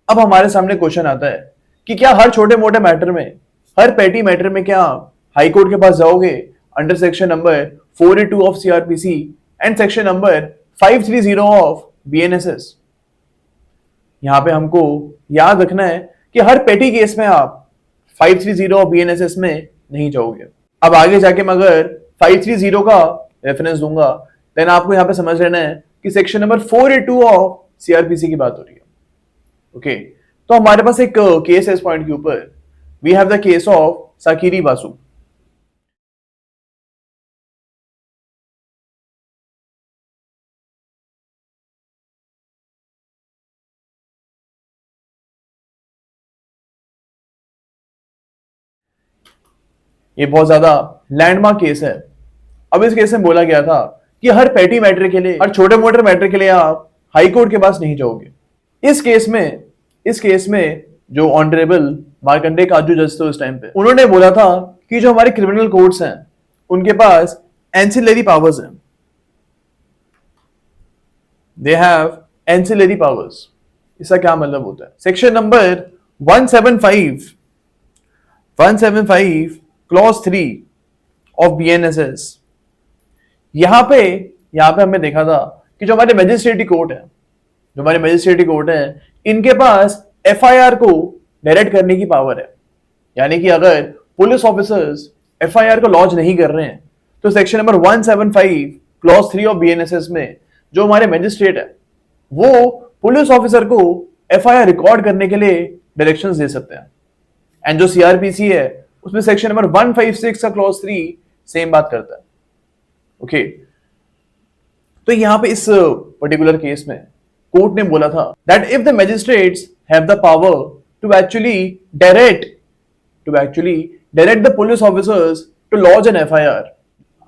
अब हमारे सामने क्वेश्चन आता है कि क्या हर छोटे मोटे मैटर में, हर पेटी मैटर में क्या आप हाई कोर्ट के पास जाओगे under section number 482 of CrPC and section number 530 of BNSS. यहां पे हमको याद रखना है कि हर पेटी केस में आप 530 ऑफ बीएनएसएस में नहीं जाओगे। अब आगे जाके मैं अगर 530 का रेफरेंस दूंगा देन आपको यहां पे समझ लेना है कि सेक्शन नंबर 482 ऑफ सीआरपीसी की बात हो रही है। ओके, तो हमारे पास एक केस है इस पॉइंट के ऊपर। We have the case of Sakiri Basu. ये बहुत ज्यादा लैंडमार्क केस है। अब इस केस में बोला गया था कि हर पेटी मैटर के लिए, हर छोटे मोटे मैटर के लिए आप हाई कोर्ट के पास नहीं जाओगे। इस केस में जो ऑनरेबल मार्कंडे काजू जज थे उस टाइम पे, उन्होंने बोला था कि जो हमारे क्रिमिनल कोर्ट्स हैं उनके पास एंसिलरी पावर्स हैं। They have ancillary powers. इसका क्या मतलब होता है? Section number 175 clause 3 of BNSS. यहां पे हमने देखा था कि जो हमारे मजिस्ट्रेटी कोर्ट है इनके पास एफआईआर को डायरेक्ट करने की पावर है। यानी कि अगर पुलिस ऑफिसर्स एफआईआर को लॉन्च नहीं कर रहे हैं तो section number 175 clause 3 of BNSS में जो हमारे मजिस्ट्रेट है वो पुलिस ऑफिसर को एफआईआर रिकॉर्ड करने के लिए डायरेक्शंस दे सकते हैं। एंड जो सीआरपीसी है उसमें सेक्शन नंबर 156 का क्लॉज 3 सेम बात करता है। ओके, तो यहां पे इस पर्टिकुलर केस में कोर्ट ने बोला था that if the magistrates have the power to actually direct the police officers to launch an FIR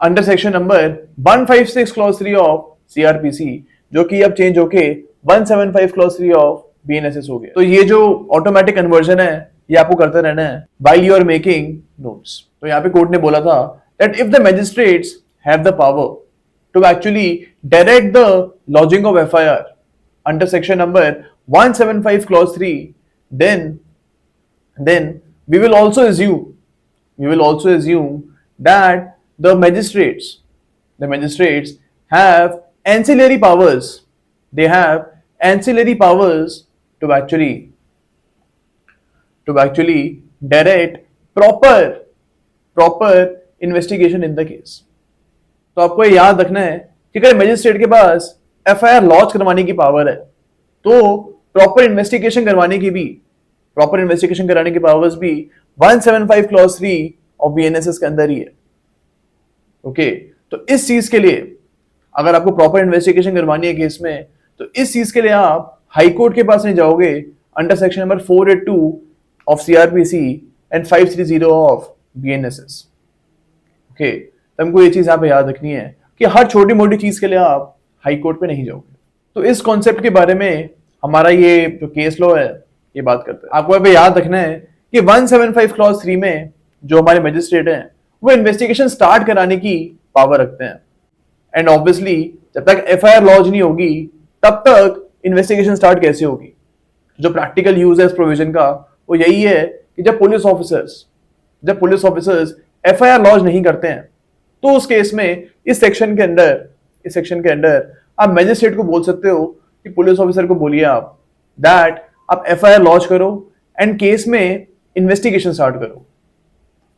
under section number 156 clause 3 of CrPC, जो कि अब चेंज होके 175 क्लॉज 3 ऑफ बीएनएसएस हो गया। तो ये जो ऑटोमेटिक कन्वर्जन है ये आपको करते रहना है while you are making notes। तो यहाँ पे कोर्ट ने बोला था that if the magistrates have the power to actually direct the lodging of FIR under section number 175 clause 3, then we will also assume that the magistrates have ancillary powers. They have ancillary powers to actually direct proper investigation in the case। तो आपको ये याद रखना है कि अगर magistrate के पास FIR launch करवाने की पावर है तो प्रॉपर इन्वेस्टिगेशन कराने की पावर्स भी 175 क्लॉज 3 ऑफ बीएनएसएस के अंदर ही है। ओके, तो इस चीज के लिए अगर आपको प्रॉपर इन्वेस्टिगेशन करवानी है केस में तो इस चीज के लिए आप हाई कोर्ट के पास नहीं जाओगे under section number 482 of CRPC and 530 of BNSS। Okay, तो हमको ये चीज यहाँ पे याद रखनी है कि हर छोटी मोटी चीज के लिए आप हाई कोर्ट पे नहीं जाओगे। तो इस कॉन्सेप्ट के बारे में हमारा ये जो केस लॉ है ये बात करता है। आपको यहाँ पे याद रखना है कि 175 क्लॉज 3 में जो हमारे मजिस्ट्रेट हैं वो इन्वेस्टिगेशन स्टार्ट कराने की पावर रखते हैं। एंड ऑब्वियसली जब तक एफआईआर लॉन्च नहीं होगी तब तक इन्वेस्टिगेशन स्टार्ट कैसे होगी? जो प्रैक्टिकल यूज है इस प्रोविजन का वो यही है कि जब पुलिस ऑफिसर्स एफआईआर लॉन्च नहीं करते हैं तो उस केस में इस सेक्शन के अंदर आप मजिस्ट्रेट को बोल सकते हो कि पुलिस ऑफिसर को बोलिए आप दैट आप एफआईआर लॉन्च करो एंड केस में इन्वेस्टिगेशन स्टार्ट करो।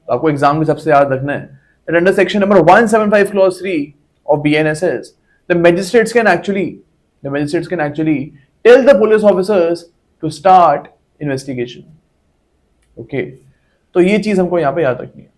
तो आपको एग्जाम के सबसे याद रखना है that under section number 175 clause 3 of BNSS the magistrates can actually tell the police officers to start investigation। Okay, तो ये चीज हमको यहाँ पे याद रखनी है।